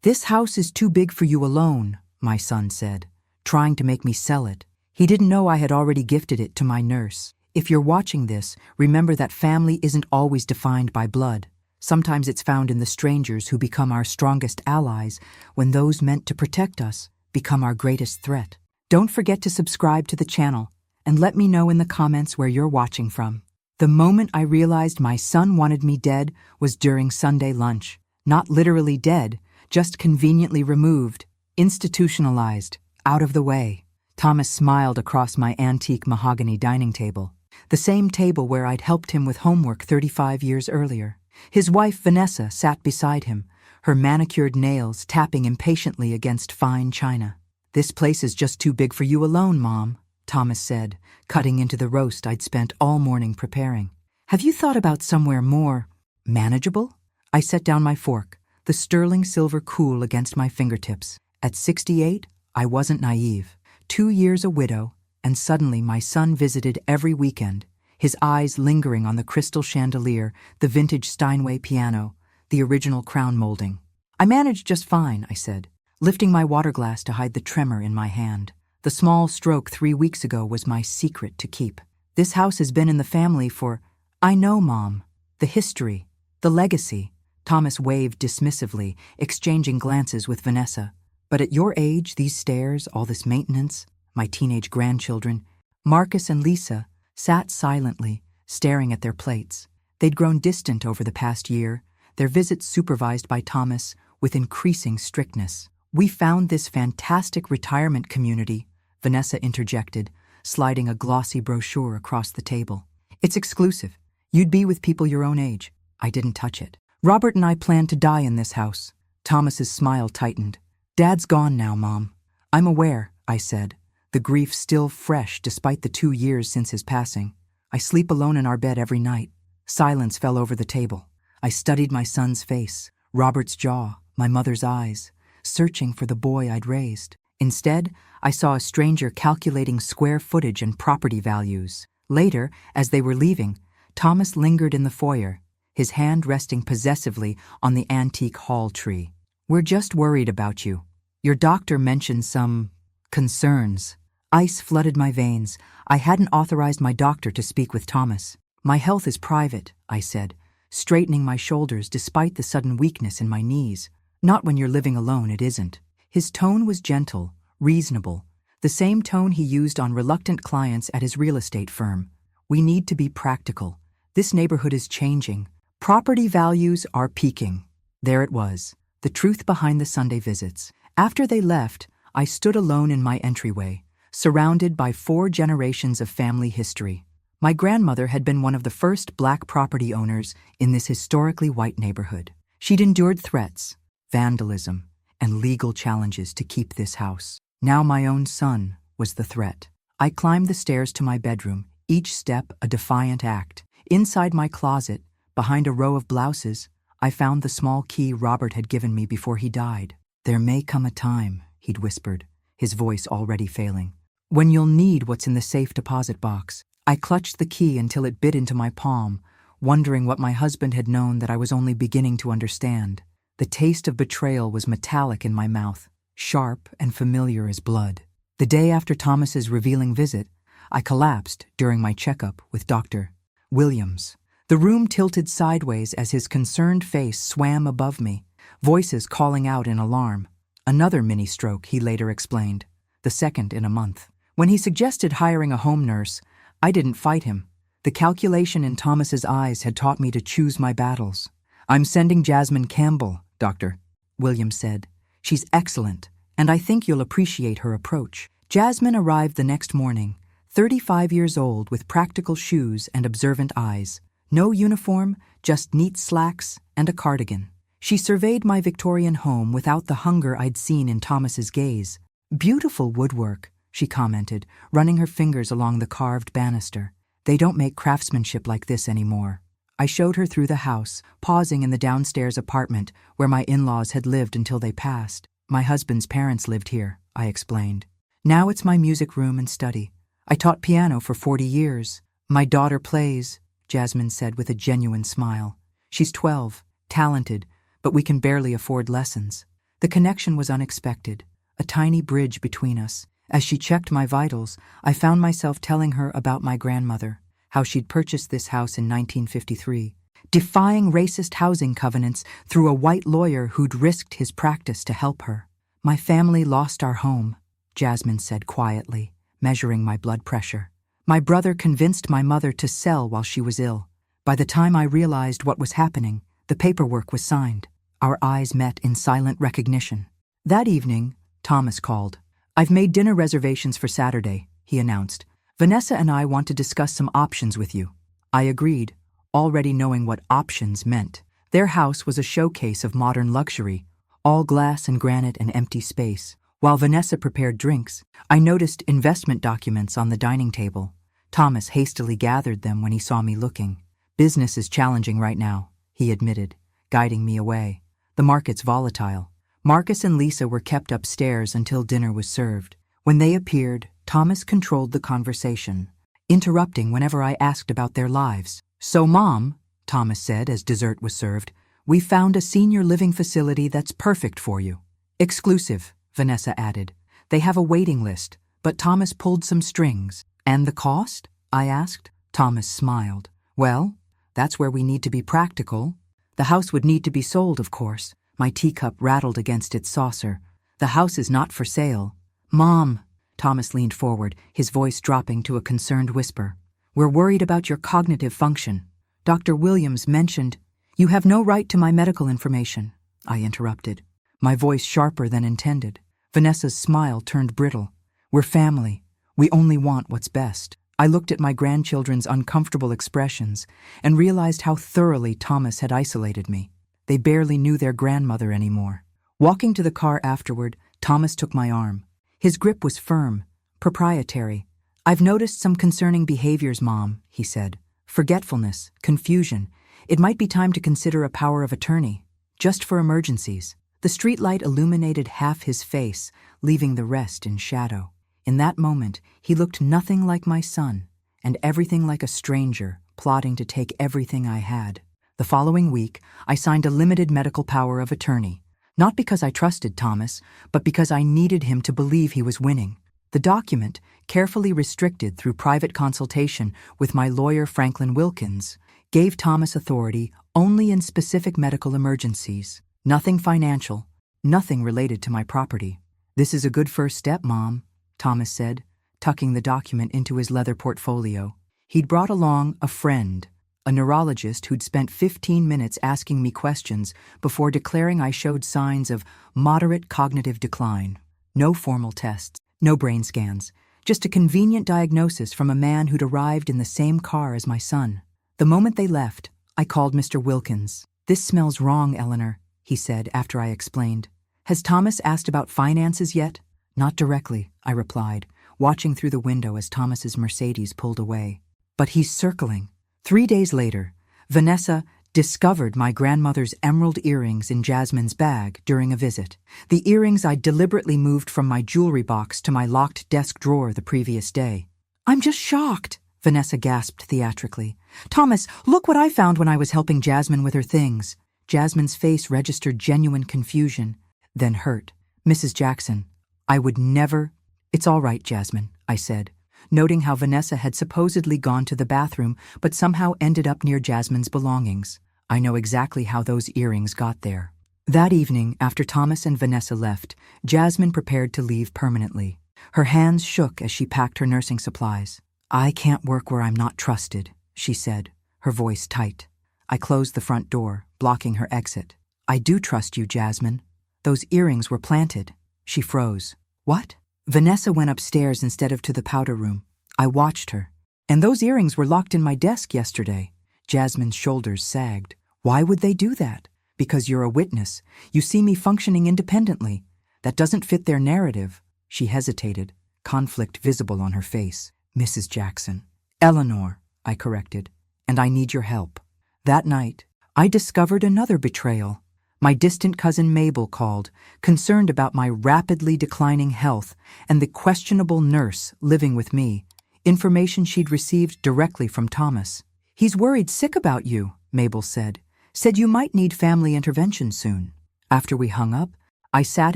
"This house is too big for you alone," my son said, trying to make me sell it. He didn't know I had already gifted it to my nurse. If you're watching this, remember that family isn't always defined by blood. Sometimes it's found in the strangers who become our strongest allies when those meant to protect us become our greatest threat. Don't forget to subscribe to the channel and let me know in the comments where you're watching from. The moment I realized my son wanted me dead was during Sunday lunch. Not literally dead, just conveniently removed, institutionalized, out of the way. Thomas smiled across my antique mahogany dining table, the same table where I'd helped him with homework 35 years earlier. His wife, Vanessa, sat beside him, her manicured nails tapping impatiently against fine china. "This place is just too big for you alone, Mom," Thomas said, cutting into the roast I'd spent all morning preparing. "Have you thought about somewhere more manageable?" I set down my fork, the sterling silver cool against my fingertips. At 68, I wasn't naive. 2 years a widow, and suddenly my son visited every weekend, his eyes lingering on the crystal chandelier, the vintage Steinway piano, the original crown molding. "I managed just fine," I said, lifting my water glass to hide the tremor in my hand. The small stroke 3 weeks ago was my secret to keep. "This house has been in the family for—" "I know, Mom. The history, the legacy." Thomas waved dismissively, exchanging glances with Vanessa. "But at your age, these stairs, all this maintenance, my teenage grandchildren—" Marcus and Lisa sat silently, staring at their plates. They'd grown distant over the past year, their visits supervised by Thomas with increasing strictness. "We found this fantastic retirement community," Vanessa interjected, sliding a glossy brochure across the table. "It's exclusive. You'd be with people your own age." I didn't touch it. "Robert and I plan to die in this house." Thomas's smile tightened. "Dad's gone now, Mom." "I'm aware," I said, the grief still fresh despite the 2 years since his passing. "I sleep alone in our bed every night." Silence fell over the table. I studied my son's face, Robert's jaw, my mother's eyes, searching for the boy I'd raised. Instead, I saw a stranger calculating square footage and property values. Later, as they were leaving, Thomas lingered in the foyer, his hand resting possessively on the antique hall tree. "We're just worried about you. Your doctor mentioned some concerns." Ice flooded my veins. I hadn't authorized my doctor to speak with Thomas. "My health is private," I said, straightening my shoulders despite the sudden weakness in my knees. "Not when you're living alone, it isn't." His tone was gentle, reasonable, the same tone he used on reluctant clients at his real estate firm. "We need to be practical. This neighborhood is changing. Property values are peaking." There it was, the truth behind the Sunday visits. After they left, I stood alone in my entryway, surrounded by 4 generations of family history. My grandmother had been one of the first Black property owners in this historically white neighborhood. She'd endured threats, vandalism, and legal challenges to keep this house. Now my own son was the threat. I climbed the stairs to my bedroom, each step a defiant act. Inside my closet, behind a row of blouses, I found the small key Robert had given me before he died. "There may come a time," he'd whispered, his voice already failing, "when you'll need what's in the safe deposit box." I clutched the key until it bit into my palm, wondering what my husband had known that I was only beginning to understand. The taste of betrayal was metallic in my mouth, sharp and familiar as blood. The day after Thomas's revealing visit, I collapsed during my checkup with Dr. Williams. The room tilted sideways as his concerned face swam above me, voices calling out in alarm. Another mini-stroke, he later explained, the second in a month. When he suggested hiring a home nurse, I didn't fight him. The calculation in Thomas's eyes had taught me to choose my battles. "I'm sending Jasmine Campbell, Doctor," Williams said. "She's excellent, and I think you'll appreciate her approach." Jasmine arrived the next morning, 35 years old with practical shoes and observant eyes. No uniform, just neat slacks and a cardigan. She surveyed my Victorian home without the hunger I'd seen in Thomas's gaze. "Beautiful woodwork," she commented, running her fingers along the carved banister. "They don't make craftsmanship like this anymore." I showed her through the house, pausing in the downstairs apartment where my in-laws had lived until they passed. "My husband's parents lived here," I explained. "Now it's my music room and study. I taught piano for 40 years. My daughter plays," Jasmine said with a genuine smile. "She's 12, talented, but we can barely afford lessons." The connection was unexpected, a tiny bridge between us. As she checked my vitals, I found myself telling her about my grandmother, how she'd purchased this house in 1953, defying racist housing covenants through a white lawyer who'd risked his practice to help her. "My family lost our home," Jasmine said quietly, measuring my blood pressure. "My brother convinced my mother to sell while she was ill. By the time I realized what was happening, the paperwork was signed." Our eyes met in silent recognition. That evening, Thomas called. "I've made dinner reservations for Saturday," he announced. "Vanessa and I want to discuss some options with you." I agreed, already knowing what options meant. Their house was a showcase of modern luxury, all glass and granite and empty space. While Vanessa prepared drinks, I noticed investment documents on the dining table. Thomas hastily gathered them when he saw me looking. "Business is challenging right now," he admitted, guiding me away. "The market's volatile." Marcus and Lisa were kept upstairs until dinner was served. When they appeared, Thomas controlled the conversation, interrupting whenever I asked about their lives. "So, Mom," Thomas said as dessert was served, "we found a senior living facility that's perfect for you." "Exclusive," Vanessa added. "They have a waiting list," but Thomas pulled some strings. "And the cost?" I asked. Thomas smiled. "Well, that's where we need to be practical. The house would need to be sold, of course." My teacup rattled against its saucer. "The house is not for sale." "Mom," Thomas leaned forward, his voice dropping to a concerned whisper. "We're worried about your cognitive function. Dr. Williams mentioned—" "You have no right to my medical information," I interrupted, my voice sharper than intended. Vanessa's smile turned brittle. "We're family. We only want what's best." I looked at my grandchildren's uncomfortable expressions and realized how thoroughly Thomas had isolated me. They barely knew their grandmother anymore. Walking to the car afterward, Thomas took my arm. His grip was firm, proprietary. "I've noticed some concerning behaviors, Mom," he said. "Forgetfulness, confusion. It might be time to consider a power of attorney, just for emergencies." The streetlight illuminated half his face, leaving the rest in shadow. In that moment, he looked nothing like my son, and everything like a stranger, plotting to take everything I had. The following week, I signed a limited medical power of attorney, not because I trusted Thomas, but because I needed him to believe he was winning. The document, carefully restricted through private consultation with my lawyer Franklin Wilkins, gave Thomas authority only in specific medical emergencies. Nothing financial, nothing related to my property. "This is a good first step, Mom," Thomas said, tucking the document into his leather portfolio. He'd brought along a friend, a neurologist who'd spent 15 minutes asking me questions before declaring I showed signs of moderate cognitive decline. No formal tests, no brain scans, just a convenient diagnosis from a man who'd arrived in the same car as my son. The moment they left, I called Mr. Wilkins. "This smells wrong, Eleanor," he said after I explained. "Has Thomas asked about finances yet?" "Not directly," I replied, watching through the window as Thomas's Mercedes pulled away. "But he's circling." 3 days later, Vanessa discovered my grandmother's emerald earrings in Jasmine's bag during a visit. The earrings I'd deliberately moved from my jewelry box to my locked desk drawer the previous day. "I'm just shocked," Vanessa gasped theatrically. "Thomas, look what I found when I was helping Jasmine with her things." Jasmine's face registered genuine confusion, then hurt. "Mrs. Jackson, I would never—" "It's all right, Jasmine," I said, noting how Vanessa had supposedly gone to the bathroom but somehow ended up near Jasmine's belongings. "I know exactly how those earrings got there." That evening, after Thomas and Vanessa left, Jasmine prepared to leave permanently. Her hands shook as she packed her nursing supplies. "I can't work where I'm not trusted," she said, her voice tight. I closed the front door, blocking her exit. "I do trust you, Jasmine. Those earrings were planted." She froze. "What?" Vanessa went upstairs instead of to the powder room. I watched her. "And those earrings were locked in my desk yesterday." Jasmine's shoulders sagged. "Why would they do that?" "Because you're a witness. You see me functioning independently. That doesn't fit their narrative." She hesitated, conflict visible on her face. "Mrs. Jackson." "Eleanor," I corrected, "and I need your help." That night, I discovered another betrayal. My distant cousin Mabel called, concerned about my rapidly declining health and the questionable nurse living with me, information she'd received directly from Thomas. "He's worried sick about you," Mabel said. "Said you might need family intervention soon." After we hung up, I sat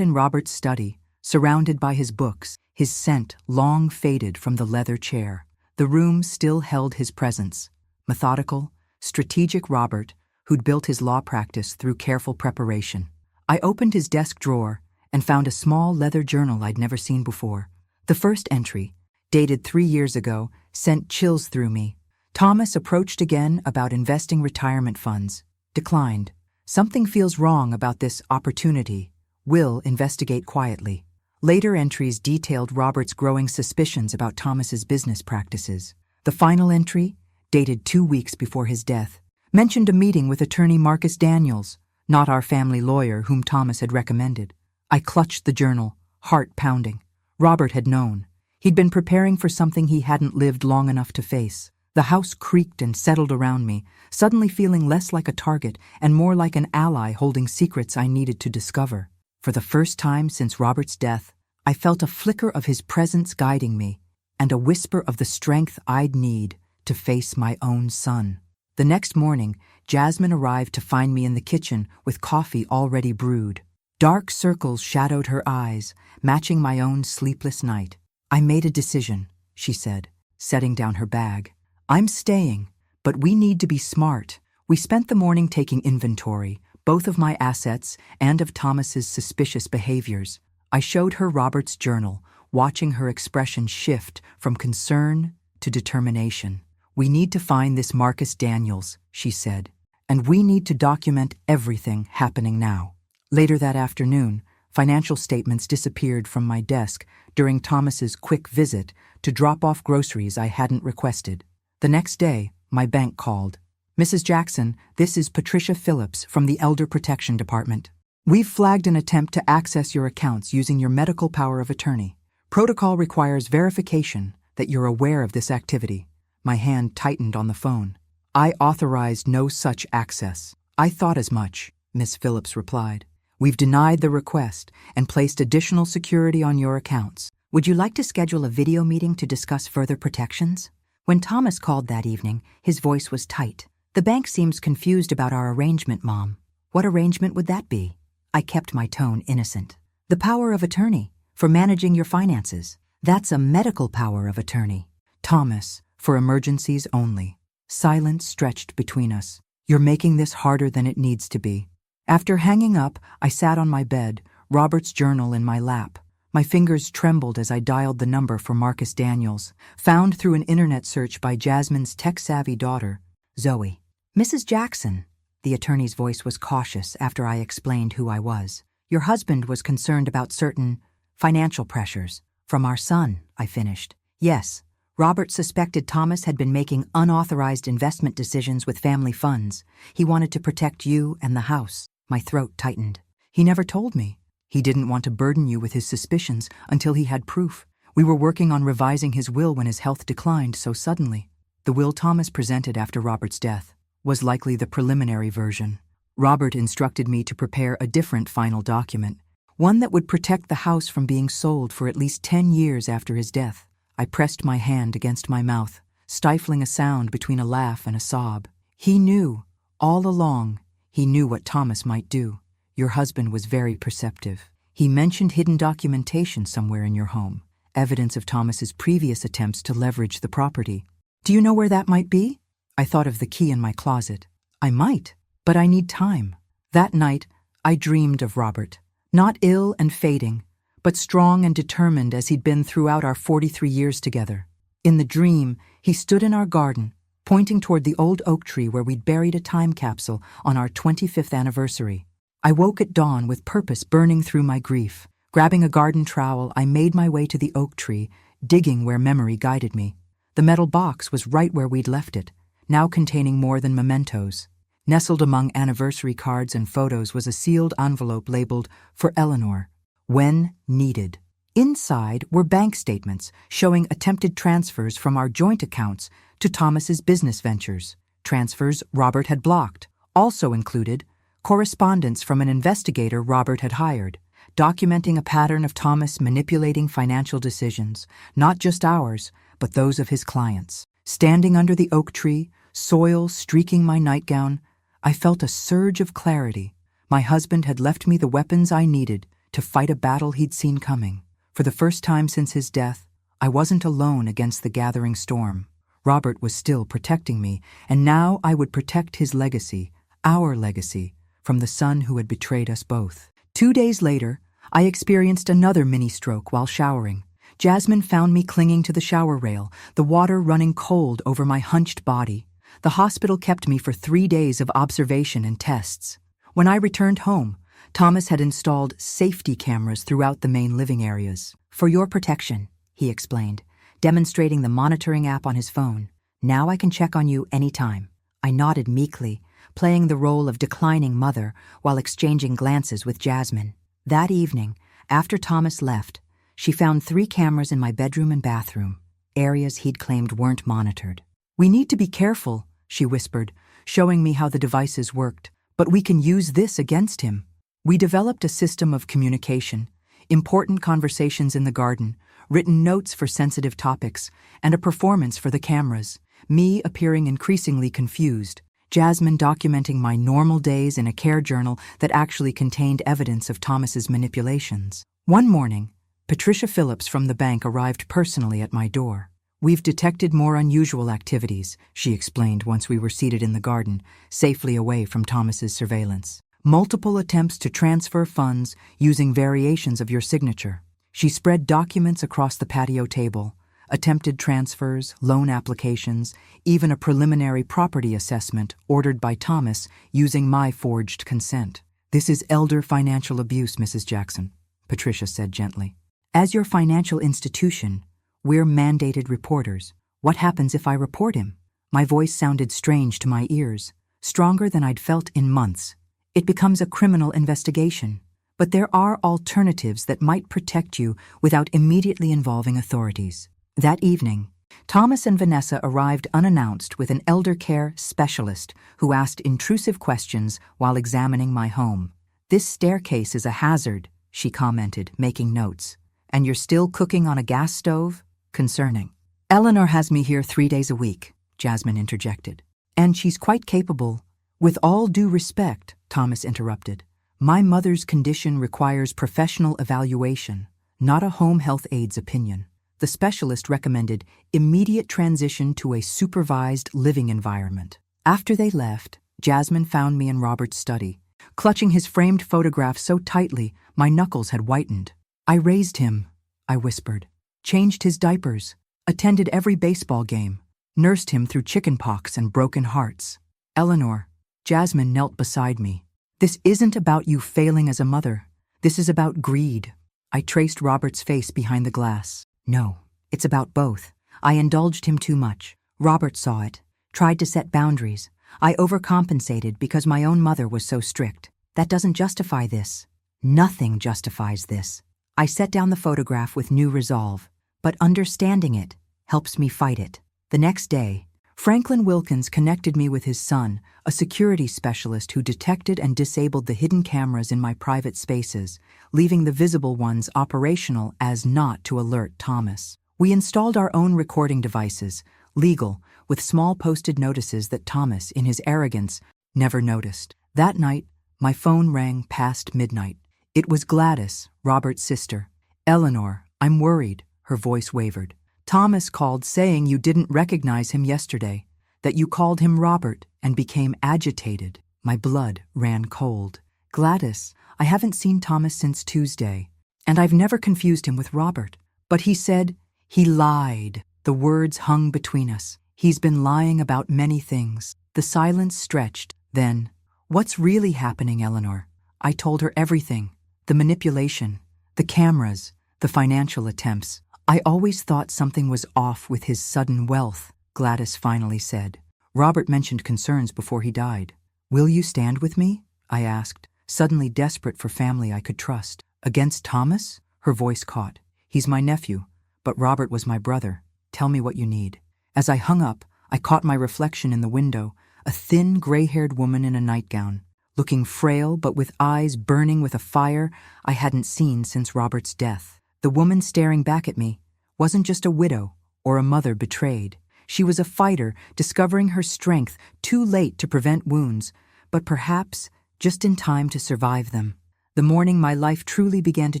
in Robert's study, surrounded by his books, his scent long faded from the leather chair. The room still held his presence. Methodical, strategic Robert, who'd built his law practice through careful preparation. I opened his desk drawer and found a small leather journal I'd never seen before. The first entry, dated 3 years ago, sent chills through me. Thomas approached again about investing retirement funds. Declined. Something feels wrong about this opportunity. Will investigate quietly. Later entries detailed Robert's growing suspicions about Thomas's business practices. The final entry, dated 2 weeks before his death, mentioned a meeting with attorney Marcus Daniels, not our family lawyer whom Thomas had recommended. I clutched the journal, heart pounding. Robert had known. He'd been preparing for something he hadn't lived long enough to face. The house creaked and settled around me, suddenly feeling less like a target and more like an ally holding secrets I needed to discover. For the first time since Robert's death, I felt a flicker of his presence guiding me, and a whisper of the strength I'd need to face my own son. The next morning, Jasmine arrived to find me in the kitchen with coffee already brewed. Dark circles shadowed her eyes, matching my own sleepless night. "I made a decision," she said, setting down her bag. "I'm staying, but we need to be smart." We spent the morning taking inventory, both of my assets and of Thomas's suspicious behaviors. I showed her Robert's journal, watching her expression shift from concern to determination. "We need to find this Marcus Daniels," she said, "and we need to document everything happening now." Later that afternoon, financial statements disappeared from my desk during Thomas's quick visit to drop off groceries I hadn't requested. The next day, my bank called. "Mrs. Jackson, this is Patricia Phillips from the Elder Protection Department. We've flagged an attempt to access your accounts using your medical power of attorney. Protocol requires verification that you're aware of this activity." My hand tightened on the phone. "I authorized no such access." "I thought as much," Miss Phillips replied. "We've denied the request and placed additional security on your accounts. Would you like to schedule a video meeting to discuss further protections?" When Thomas called that evening, his voice was tight. "The bank seems confused about our arrangement, Mom." "What arrangement would that be?" I kept my tone innocent. "The power of attorney, for managing your finances. That's a medical power of attorney." "Thomas, for emergencies only." Silence stretched between us. "You're making this harder than it needs to be." After hanging up, I sat on my bed, Robert's journal in my lap. My fingers trembled as I dialed the number for Marcus Daniels, found through an internet search by Jasmine's tech-savvy daughter, Zoe. "Mrs. Jackson," the attorney's voice was cautious after I explained who I was. "Your husband was concerned about certain financial pressures from our son," I finished. "Yes, Robert suspected Thomas had been making unauthorized investment decisions with family funds. He wanted to protect you and the house." My throat tightened. "He never told me. He didn't want to burden you with his suspicions until he had proof. We were working on revising his will when his health declined so suddenly." The will Thomas presented after Robert's death was likely the preliminary version. Robert instructed me to prepare a different final document, one that would protect the house from being sold for at least 10 years after his death. I pressed my hand against my mouth, stifling a sound between a laugh and a sob. "He knew, all along, he knew what Thomas might do. Your husband was very perceptive. He mentioned hidden documentation somewhere in your home, evidence of Thomas's previous attempts to leverage the property. Do you know where that might be?" I thought of the key in my closet. "I might, but I need time." That night, I dreamed of Robert, not ill and fading, but strong and determined as he'd been throughout our 43 years together. In the dream, he stood in our garden, pointing toward the old oak tree where we'd buried a time capsule on our 25th anniversary. I woke at dawn with purpose burning through my grief. Grabbing a garden trowel, I made my way to the oak tree, digging where memory guided me. The metal box was right where we'd left it, now containing more than mementos. Nestled among anniversary cards and photos was a sealed envelope labeled, "For Eleanor, when needed." Inside were bank statements showing attempted transfers from our joint accounts to Thomas's business ventures, transfers Robert had blocked. Also included correspondence from an investigator Robert had hired, documenting a pattern of Thomas manipulating financial decisions, not just ours, but those of his clients. Standing under the oak tree, soil streaking my nightgown, I felt a surge of clarity. My husband had left me the weapons I needed to fight a battle he'd seen coming. For the first time since his death, I wasn't alone against the gathering storm. Robert was still protecting me, and now I would protect his legacy, our legacy, from the son who had betrayed us both. 2 days later, I experienced another mini-stroke while showering. Jasmine found me clinging to the shower rail, the water running cold over my hunched body. The hospital kept me for 3 days of observation and tests. When I returned home, Thomas had installed safety cameras throughout the main living areas. "For your protection," he explained, demonstrating the monitoring app on his phone. "Now I can check on you anytime." I nodded meekly, playing the role of declining mother while exchanging glances with Jasmine. That evening, after Thomas left, she found 3 cameras in my bedroom and bathroom, areas he'd claimed weren't monitored. "We need to be careful," she whispered, showing me how the devices worked, "but we can use this against him." We developed a system of communication, important conversations in the garden, written notes for sensitive topics, and a performance for the cameras, me appearing increasingly confused, Jasmine documenting my normal days in a care journal that actually contained evidence of Thomas's manipulations. One morning, Patricia Phillips from the bank arrived personally at my door. "We've detected more unusual activities," she explained once we were seated in the garden, safely away from Thomas's surveillance. "Multiple attempts to transfer funds using variations of your signature." She spread documents across the patio table, attempted transfers, loan applications, even a preliminary property assessment ordered by Thomas using my forged consent. "This is elder financial abuse, Mrs. Jackson," Patricia said gently. "As your financial institution, we're mandated reporters. What happens if I report him?" My voice sounded strange to my ears, stronger than I'd felt in months. "It becomes a criminal investigation. But there are alternatives that might protect you without immediately involving authorities." That evening, Thomas and Vanessa arrived unannounced with an elder care specialist who asked intrusive questions while examining my home. "This staircase is a hazard," she commented, making notes. "And you're still cooking on a gas stove? Concerning." "Eleanor has me here 3 days a week," Jasmine interjected. "And she's quite capable." "With all due respect," Thomas interrupted, "my mother's condition requires professional evaluation, not a home health aide's opinion." The specialist recommended immediate transition to a supervised living environment. After they left, Jasmine found me in Robert's study, clutching his framed photograph so tightly my knuckles had whitened. "I raised him," I whispered, "changed his diapers, attended every baseball game, nursed him through chickenpox and broken hearts." "Eleanor," Jasmine knelt beside me, "this isn't about you failing as a mother. This is about greed." I traced Robert's face behind the glass. "No, it's about both. I indulged him too much. Robert saw it, tried to set boundaries. I overcompensated because my own mother was so strict. That doesn't justify this. Nothing justifies this." I set down the photograph with new resolve, but understanding it helps me fight it. The next day, Franklin Wilkins connected me with his son, a security specialist who detected and disabled the hidden cameras in my private spaces, leaving the visible ones operational as not to alert Thomas. We installed our own recording devices, legal, with small posted notices that Thomas, in his arrogance, never noticed. That night, my phone rang past midnight. It was Gladys, Robert's sister. "Eleanor, I'm worried," her voice wavered. "Thomas called saying you didn't recognize him yesterday, that you called him Robert and became agitated." My blood ran cold. "Gladys, I haven't seen Thomas since Tuesday, and I've never confused him with Robert. But he said he lied." The words hung between us. "He's been lying about many things." The silence stretched. Then, "What's really happening, Eleanor?" I told her everything. The manipulation, the cameras, the financial attempts. "I always thought something was off with his sudden wealth," Gladys finally said. "Robert mentioned concerns before he died." "Will you stand with me?" I asked, suddenly desperate for family I could trust. "Against Thomas?" Her voice caught. "He's my nephew, but Robert was my brother. Tell me what you need." As I hung up, I caught my reflection in the window, a thin, gray-haired woman in a nightgown, looking frail but with eyes burning with a fire I hadn't seen since Robert's death. The woman staring back at me wasn't just a widow or a mother betrayed. She was a fighter discovering her strength too late to prevent wounds, but perhaps just in time to survive them. The morning my life truly began to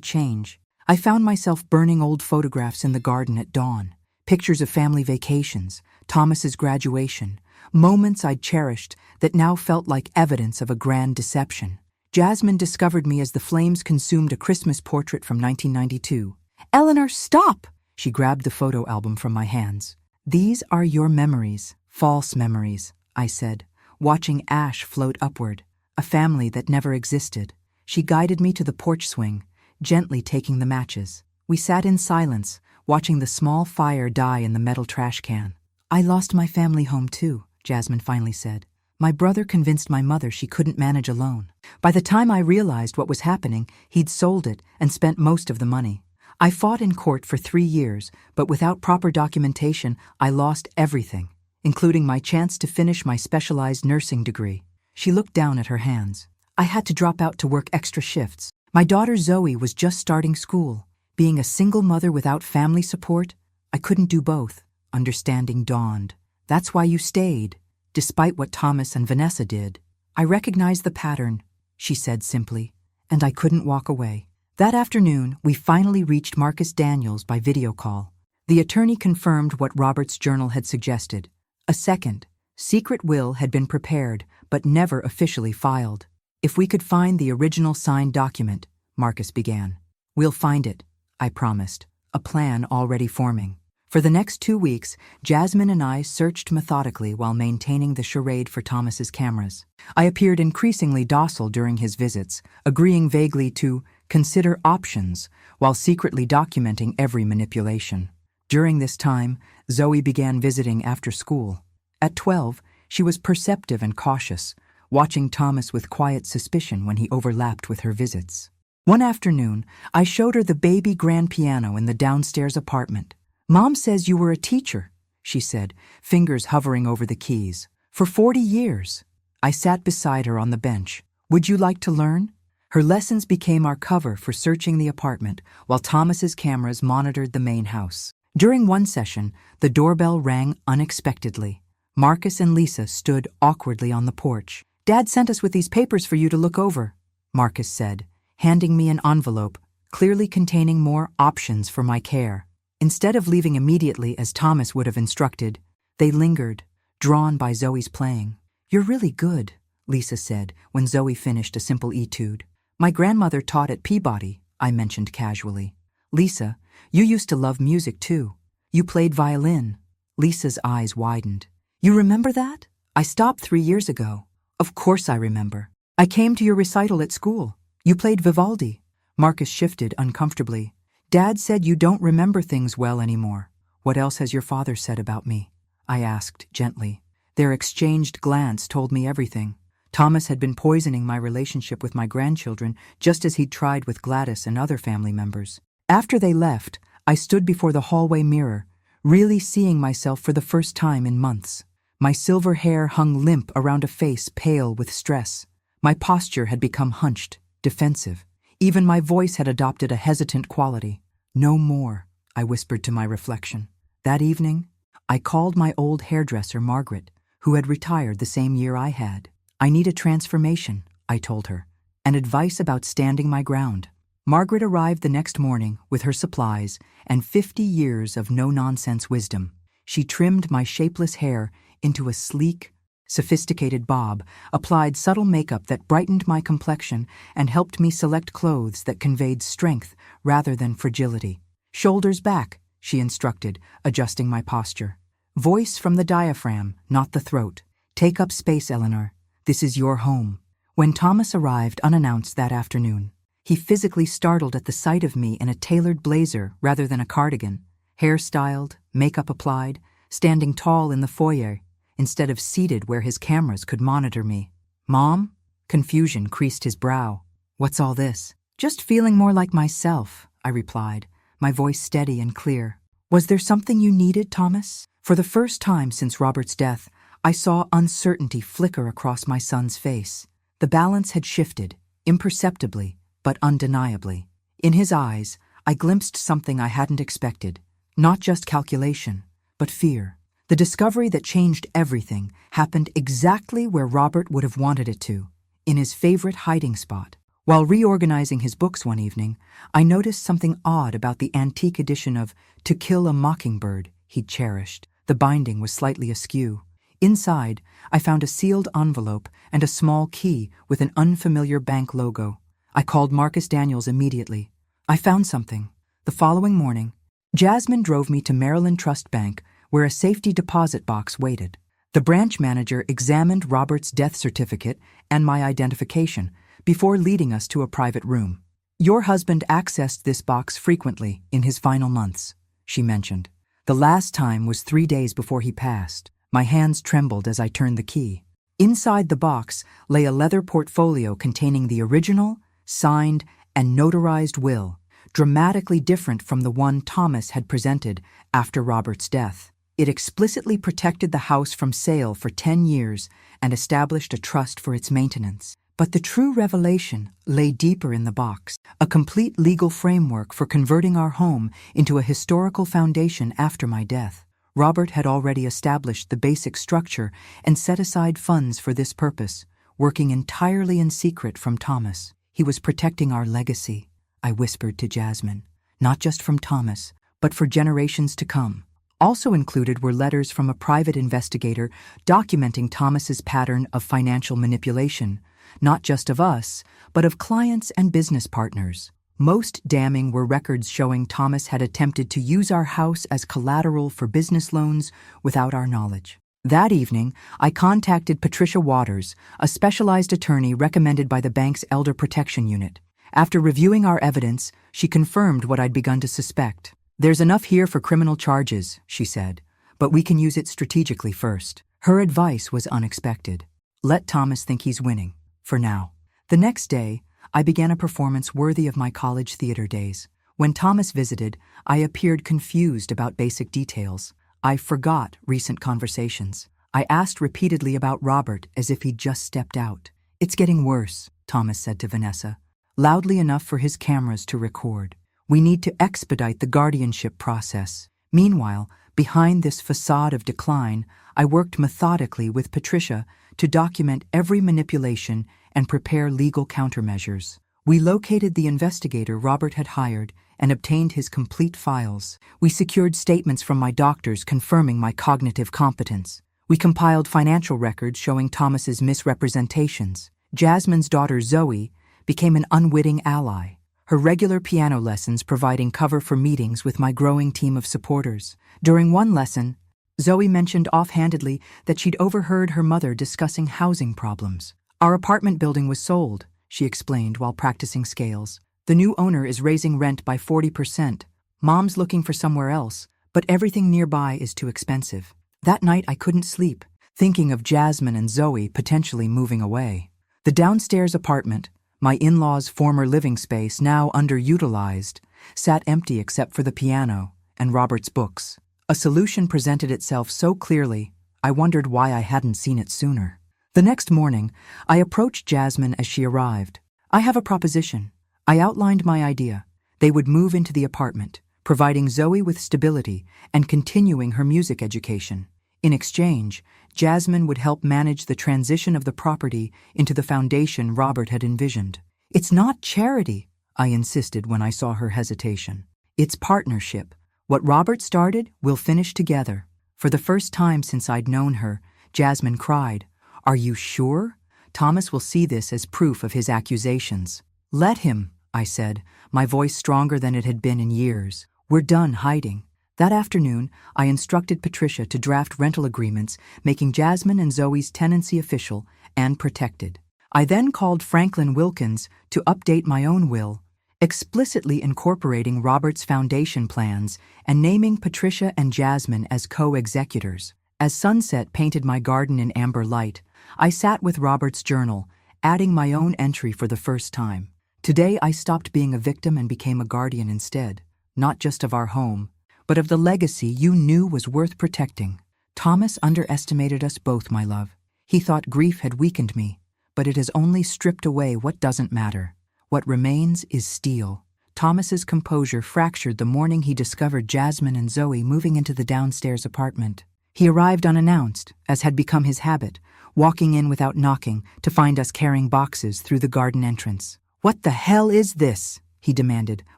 change. I found myself burning old photographs in the garden at dawn, pictures of family vacations, Thomas's graduation, moments I'd cherished that now felt like evidence of a grand deception. Jasmine discovered me as the flames consumed a Christmas portrait from 1992. "Eleanor, stop!" She grabbed the photo album from my hands. "These are your memories, false memories," I said, watching ash float upward, a family that never existed. She guided me to the porch swing, gently taking the matches. We sat in silence, watching the small fire die in the metal trash can. "I lost my family home too," Jasmine finally said. "My brother convinced my mother she couldn't manage alone. By the time I realized what was happening, he'd sold it and spent most of the money. I fought in court for 3 years, but without proper documentation, I lost everything, including my chance to finish my specialized nursing degree." She looked down at her hands. "I had to drop out to work extra shifts. My daughter Zoe was just starting school. Being a single mother without family support, I couldn't do both." Understanding dawned. "That's why you stayed, despite what Thomas and Vanessa did." "I recognized the pattern," she said simply, "and I couldn't walk away." That afternoon, we finally reached Marcus Daniels by video call. The attorney confirmed what Robert's journal had suggested. A second, secret will had been prepared, but never officially filed. "If we could find the original signed document," Marcus began. "We'll find it," I promised, a plan already forming. For the next 2 weeks, Jasmine and I searched methodically while maintaining the charade for Thomas's cameras. I appeared increasingly docile during his visits, agreeing vaguely to consider options while secretly documenting every manipulation. During this time, Zoe began visiting after school. At 12, she was perceptive and cautious, watching Thomas with quiet suspicion when he overlapped with her visits. One afternoon, I showed her the baby grand piano in the downstairs apartment. "Mom says you were a teacher," she said, fingers hovering over the keys. "For 40 years. I sat beside her on the bench. "Would you like to learn?" Her lessons became our cover for searching the apartment, while Thomas's cameras monitored the main house. During one session, the doorbell rang unexpectedly. Marcus and Lisa stood awkwardly on the porch. "Dad sent us with these papers for you to look over," Marcus said, handing me an envelope, clearly containing more options for my care. Instead of leaving immediately as Thomas would have instructed, they lingered, drawn by Zoe's playing. "You're really good," Lisa said when Zoe finished a simple etude. "My grandmother taught at Peabody," I mentioned casually. "Lisa, you used to love music too. You played violin." Lisa's eyes widened. "You remember that? I stopped 3 years ago." "Of course I remember. I came to your recital at school. You played Vivaldi." Marcus shifted uncomfortably. "Dad said you don't remember things well anymore." "What else has your father said about me?" I asked gently. Their exchanged glance told me everything. Thomas had been poisoning my relationship with my grandchildren just as he'd tried with Gladys and other family members. After they left, I stood before the hallway mirror, really seeing myself for the first time in months. My silver hair hung limp around a face pale with stress. My posture had become hunched, defensive. Even my voice had adopted a hesitant quality. "No more," I whispered to my reflection. That evening, I called my old hairdresser, Margaret, who had retired the same year I had. "I need a transformation," I told her, and advice about standing my ground. Margaret arrived the next morning with her supplies and 50 years of no-nonsense wisdom. She trimmed my shapeless hair into a sleek, sophisticated bob, applied subtle makeup that brightened my complexion, and helped me select clothes that conveyed strength rather than fragility. "Shoulders back," she instructed, adjusting my posture. "Voice from the diaphragm, not the throat. Take up space, Eleanor. This is your home." When Thomas arrived unannounced that afternoon, he physically startled at the sight of me in a tailored blazer rather than a cardigan, hair styled, makeup applied, standing tall in the foyer, instead of seated where his cameras could monitor me. "Mom?" Confusion creased his brow. "What's all this?" "Just feeling more like myself," I replied, my voice steady and clear. "Was there something you needed, Thomas?" For the first time since Robert's death, I saw uncertainty flicker across my son's face. The balance had shifted, imperceptibly, but undeniably. In his eyes, I glimpsed something I hadn't expected. Not just calculation, but fear. The discovery that changed everything happened exactly where Robert would have wanted it to, in his favorite hiding spot. While reorganizing his books one evening, I noticed something odd about the antique edition of To Kill a Mockingbird he'd cherished. The binding was slightly askew. Inside, I found a sealed envelope and a small key with an unfamiliar bank logo. I called Marcus Daniels immediately. I found something. The following morning, Jasmine drove me to Maryland Trust Bank, where a safety deposit box waited. The branch manager examined Robert's death certificate and my identification before leading us to a private room. "Your husband accessed this box frequently in his final months," she mentioned. "The last time was 3 days before he passed." My hands trembled as I turned the key. Inside the box lay a leather portfolio containing the original, signed, and notarized will, dramatically different from the one Thomas had presented after Robert's death. It explicitly protected the house from sale for 10 years and established a trust for its maintenance. But the true revelation lay deeper in the box, a complete legal framework for converting our home into a historical foundation after my death. Robert had already established the basic structure and set aside funds for this purpose, working entirely in secret from Thomas. He was protecting our legacy, I whispered to Jasmine, not just from Thomas, but for generations to come. Also included were letters from a private investigator documenting Thomas's pattern of financial manipulation, not just of us, but of clients and business partners. Most damning were records showing Thomas had attempted to use our house as collateral for business loans without our knowledge. That evening, I contacted Patricia Waters, a specialized attorney recommended by the bank's Elder Protection Unit. After reviewing our evidence, she confirmed what I'd begun to suspect. "There's enough here for criminal charges," she said, "but we can use it strategically first." Her advice was unexpected. Let Thomas think he's winning, for now. The next day, I began a performance worthy of my college theater days. When Thomas visited, I appeared confused about basic details. I forgot recent conversations. I asked repeatedly about Robert as if he'd just stepped out. "It's getting worse," Thomas said to Vanessa, loudly enough for his cameras to record. "We need to expedite the guardianship process." Meanwhile, behind this facade of decline, I worked methodically with Patricia to document every manipulation and prepare legal countermeasures. We located the investigator Robert had hired and obtained his complete files. We secured statements from my doctors confirming my cognitive competence. We compiled financial records showing Thomas's misrepresentations. Jasmine's daughter Zoe became an unwitting ally, her regular piano lessons providing cover for meetings with my growing team of supporters. During one lesson, Zoe mentioned offhandedly that she'd overheard her mother discussing housing problems. "Our apartment building was sold," she explained while practicing scales. "The new owner is raising rent by 40%. Mom's looking for somewhere else, but everything nearby is too expensive." That night I couldn't sleep, thinking of Jasmine and Zoe potentially moving away. The downstairs apartment, my in-laws' former living space now underutilized, sat empty except for the piano and Robert's books. A solution presented itself so clearly, I wondered why I hadn't seen it sooner. The next morning, I approached Jasmine as she arrived. "I have a proposition." I outlined my idea. They would move into the apartment, providing Zoe with stability and continuing her music education. In exchange, Jasmine would help manage the transition of the property into the foundation Robert had envisioned. "It's not charity," I insisted when I saw her hesitation. "It's partnership. What Robert started, we'll finish together." For the first time since I'd known her, Jasmine cried, "Are you sure? Thomas will see this as proof of his accusations." "Let him," I said, my voice stronger than it had been in years. "We're done hiding." That afternoon, I instructed Patricia to draft rental agreements, making Jasmine and Zoe's tenancy official and protected. I then called Franklin Wilkins to update my own will, explicitly incorporating Robert's foundation plans and naming Patricia and Jasmine as co-executors. As sunset painted my garden in amber light, I sat with Robert's journal, adding my own entry for the first time. Today I stopped being a victim and became a guardian instead, not just of our home, but of the legacy you knew was worth protecting. Thomas underestimated us both, my love. He thought grief had weakened me, but it has only stripped away what doesn't matter. What remains is steel. Thomas's composure fractured the morning he discovered Jasmine and Zoe moving into the downstairs apartment. He arrived unannounced, as had become his habit, walking in without knocking to find us carrying boxes through the garden entrance. "What the hell is this?" he demanded,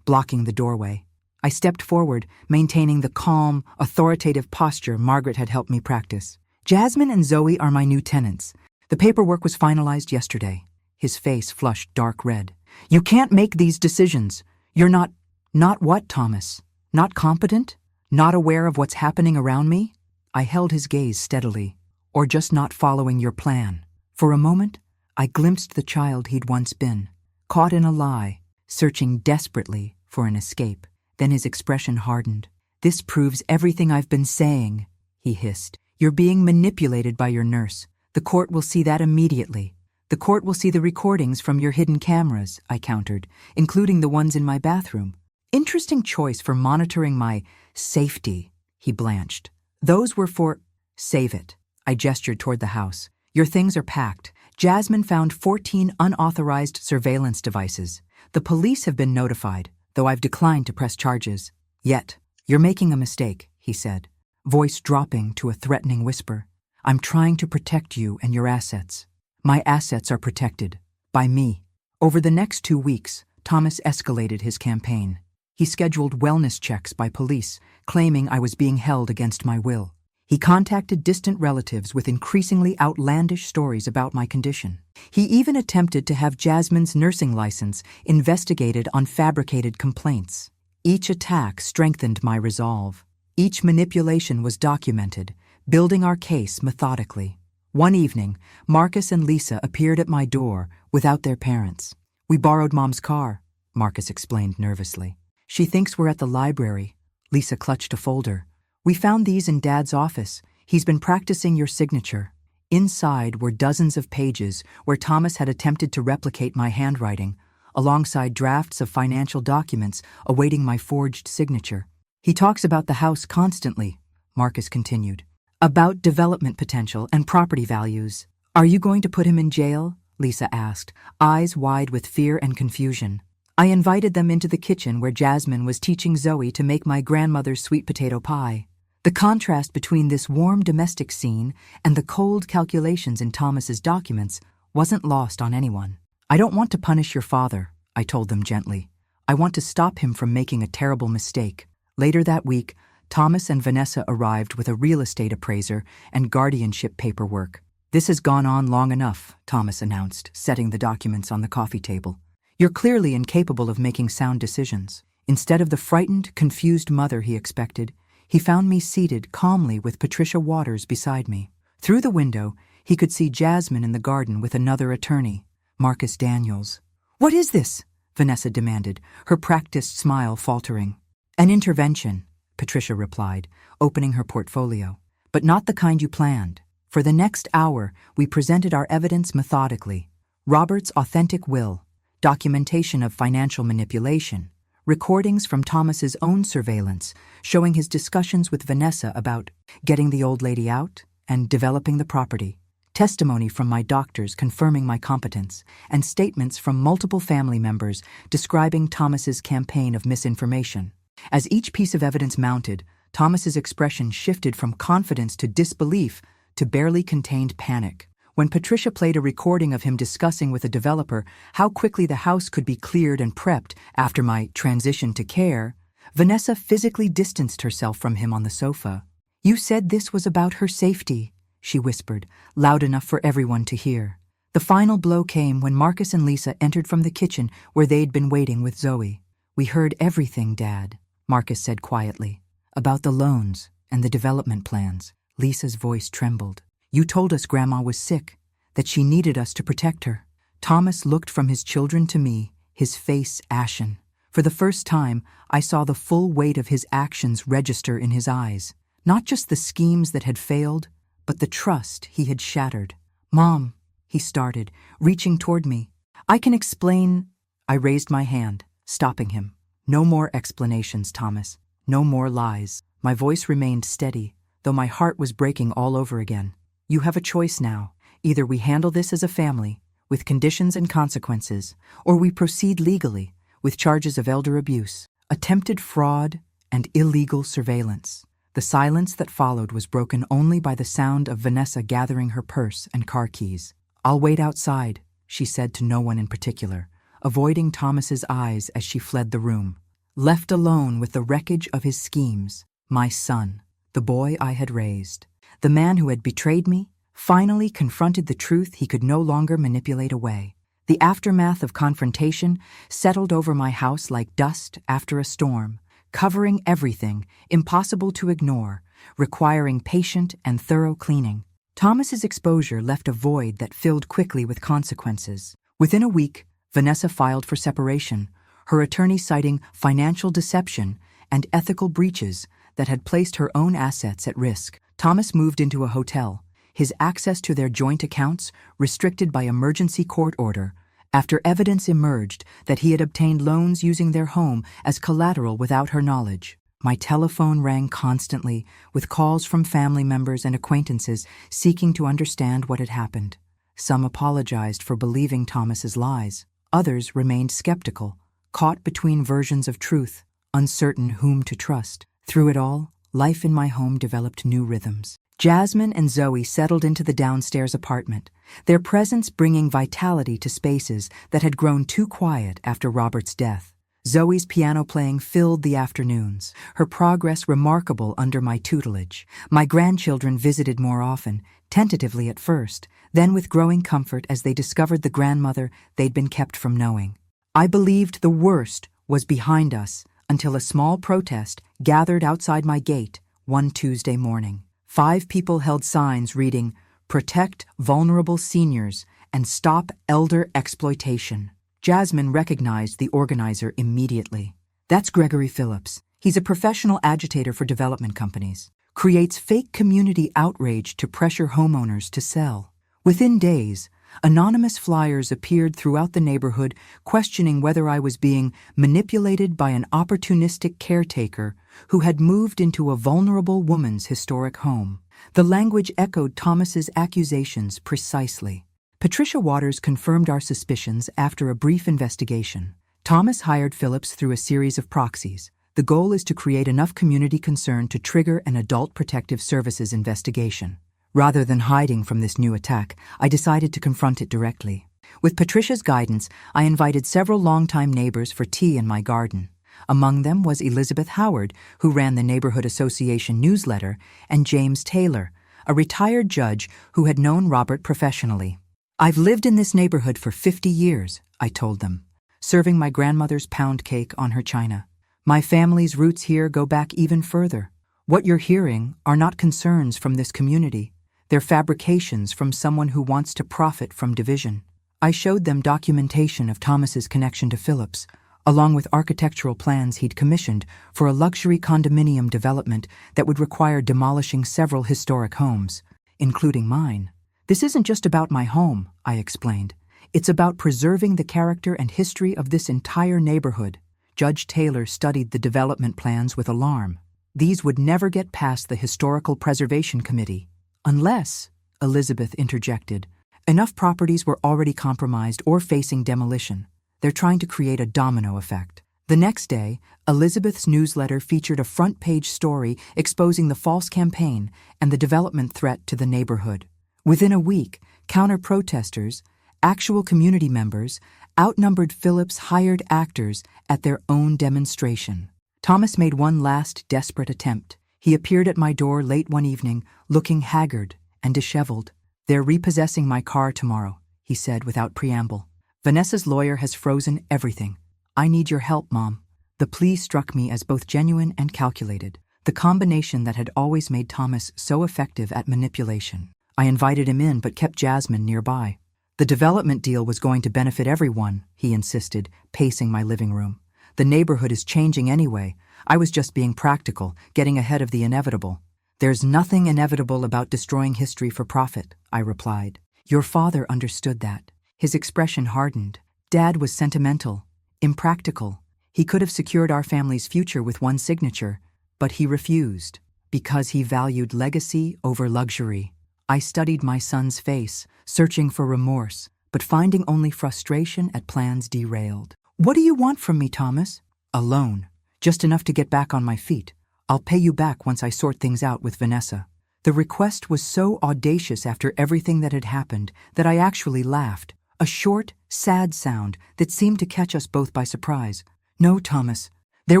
blocking the doorway. I stepped forward, maintaining the calm, authoritative posture Margaret had helped me practice. "Jasmine and Zoe are my new tenants. The paperwork was finalized yesterday." His face flushed dark red. "You can't make these decisions. You're not— Not what, Thomas? Not competent? Not aware of what's happening around me?" I held his gaze steadily. "Or just not following your plan?" For a moment, I glimpsed the child he'd once been, caught in a lie, searching desperately for an escape. Then his expression hardened. "This proves everything I've been saying," he hissed. "You're being manipulated by your nurse. The court will see that immediately." "The court will see the recordings from your hidden cameras," I countered, "including the ones in my bathroom." "Interesting choice for monitoring my safety," he blanched. "Those were for— Save it." I gestured toward the house. "Your things are packed. Jasmine found 14 unauthorized surveillance devices. The police have been notified, though I've declined to press charges. Yet, you're making a mistake," he said, voice dropping to a threatening whisper. "I'm trying to protect you and your assets. My assets are protected. By me." Over the next 2 weeks, Thomas escalated his campaign. He scheduled wellness checks by police, claiming I was being held against my will. He contacted distant relatives with increasingly outlandish stories about my condition. He even attempted to have Jasmine's nursing license investigated on fabricated complaints. Each attack strengthened my resolve. Each manipulation was documented, building our case methodically. One evening, Marcus and Lisa appeared at my door without their parents. "We borrowed Mom's car," Marcus explained nervously. "She thinks we're at the library." Lisa clutched a folder. "We found these in Dad's office. He's been practicing your signature." Inside were dozens of pages where Thomas had attempted to replicate my handwriting, alongside drafts of financial documents awaiting my forged signature. "He talks about the house constantly," Marcus continued. "About development potential and property values." "Are you going to put him in jail?" Lisa asked, eyes wide with fear and confusion. I invited them into the kitchen where Jasmine was teaching Zoe to make my grandmother's sweet potato pie. The contrast between this warm domestic scene and the cold calculations in Thomas's documents wasn't lost on anyone. "I don't want to punish your father," I told them gently. "I want to stop him from making a terrible mistake." Later that week, Thomas and Vanessa arrived with a real estate appraiser and guardianship paperwork. "This has gone on long enough," Thomas announced, setting the documents on the coffee table. "You're clearly incapable of making sound decisions." Instead of the frightened, confused mother he expected, he found me seated calmly with Patricia Waters beside me. Through the window, he could see Jasmine in the garden with another attorney, Marcus Daniels. "What is this?" Vanessa demanded, her practiced smile faltering. "An intervention," Patricia replied, opening her portfolio. "But not the kind you planned. For the next hour, we presented our evidence methodically. Robert's authentic will, documentation of financial manipulation, recordings from Thomas's own surveillance showing his discussions with Vanessa about getting the old lady out and developing the property, testimony from my doctors confirming my competence, and statements from multiple family members describing Thomas's campaign of misinformation. As each piece of evidence mounted, Thomas's expression shifted from confidence to disbelief to barely contained panic. When Patricia played a recording of him discussing with a developer how quickly the house could be cleared and prepped after my transition to care, Vanessa physically distanced herself from him on the sofa. "You said this was about her safety," she whispered, loud enough for everyone to hear. The final blow came when Marcus and Lisa entered from the kitchen where they'd been waiting with Zoe. "We heard everything, Dad," Marcus said quietly, "about the loans and the development plans." Lisa's voice trembled. "You told us Grandma was sick, that she needed us to protect her." Thomas looked from his children to me, his face ashen. For the first time, I saw the full weight of his actions register in his eyes. Not just the schemes that had failed, but the trust he had shattered. "Mom," he started, reaching toward me. "I can explain—" I raised my hand, stopping him. "No more explanations, Thomas. No more lies." My voice remained steady, though my heart was breaking all over again. "You have a choice now. Either we handle this as a family, with conditions and consequences, or we proceed legally, with charges of elder abuse, attempted fraud, and illegal surveillance." The silence that followed was broken only by the sound of Vanessa gathering her purse and car keys. "I'll wait outside," she said to no one in particular, avoiding Thomas's eyes as she fled the room. Left alone with the wreckage of his schemes, my son, the boy I had raised, the man who had betrayed me, finally confronted the truth he could no longer manipulate away. The aftermath of confrontation settled over my house like dust after a storm, covering everything, impossible to ignore, requiring patient and thorough cleaning. Thomas's exposure left a void that filled quickly with consequences. Within a week, Vanessa filed for separation, her attorney citing financial deception and ethical breaches that had placed her own assets at risk. Thomas moved into a hotel, his access to their joint accounts restricted by emergency court order after evidence emerged that he had obtained loans using their home as collateral without her knowledge. My telephone rang constantly, with calls from family members and acquaintances seeking to understand what had happened. Some apologized for believing Thomas's lies. Others remained skeptical, caught between versions of truth, uncertain whom to trust. Through it all, life in my home developed new rhythms. Jasmine and Zoe settled into the downstairs apartment, their presence bringing vitality to spaces that had grown too quiet after Robert's death. Zoe's piano playing filled the afternoons, her progress remarkable under my tutelage. My grandchildren visited more often, tentatively at first, then with growing comfort as they discovered the grandmother they'd been kept from knowing. I believed the worst was behind us until a small protest gathered outside my gate one Tuesday morning. 5 people held signs reading, "Protect vulnerable seniors and stop elder exploitation." Jasmine recognized the organizer immediately. "That's Gregory Phillips. He's a professional agitator for development companies. Creates fake community outrage to pressure homeowners to sell." Within days, anonymous flyers appeared throughout the neighborhood questioning whether I was being manipulated by an opportunistic caretaker who had moved into a vulnerable woman's historic home. The language echoed Thomas's accusations precisely. Patricia Waters confirmed our suspicions after a brief investigation. Thomas hired Phillips through a series of proxies. The goal is to create enough community concern to trigger an Adult Protective Services investigation. Rather than hiding from this new attack, I decided to confront it directly. With Patricia's guidance, I invited several longtime neighbors for tea in my garden. Among them was Elizabeth Howard, who ran the Neighborhood Association newsletter, and James Taylor, a retired judge who had known Robert professionally. "I've lived in this neighborhood for 50 years, I told them, serving my grandmother's pound cake on her china. "My family's roots here go back even further. What you're hearing are not concerns from this community. They're fabrications from someone who wants to profit from division." I showed them documentation of Thomas's connection to Phillips, along with architectural plans he'd commissioned for a luxury condominium development that would require demolishing several historic homes, including mine. "This isn't just about my home," I explained. "It's about preserving the character and history of this entire neighborhood." Judge Taylor studied the development plans with alarm. "These would never get past the Historical Preservation Committee. Unless," Elizabeth interjected, "enough properties were already compromised or facing demolition. They're trying to create a domino effect." The next day, Elizabeth's newsletter featured a front-page story exposing the false campaign and the development threat to the neighborhood. Within a week, counter-protesters, actual community members, outnumbered Phillips' hired actors at their own demonstration. Thomas made one last desperate attempt. He appeared at my door late one evening, looking haggard and disheveled. "They're repossessing my car tomorrow," he said without preamble. "Vanessa's lawyer has frozen everything. I need your help, Mom." The plea struck me as both genuine and calculated, the combination that had always made Thomas so effective at manipulation. I invited him in but kept Jasmine nearby. "The development deal was going to benefit everyone," he insisted, pacing my living room. "The neighborhood is changing anyway. I was just being practical, getting ahead of the inevitable." "There's nothing inevitable about destroying history for profit," I replied. "Your father understood that." His expression hardened. "Dad was sentimental, impractical. He could have secured our family's future with one signature, but he refused, because he valued legacy over luxury." I studied my son's face, searching for remorse, but finding only frustration at plans derailed. "What do you want from me, Thomas?" "A loan. Just enough to get back on my feet. I'll pay you back once I sort things out with Vanessa." The request was so audacious after everything that had happened that I actually laughed. a short, sad sound that seemed to catch us both by surprise. "No, Thomas. There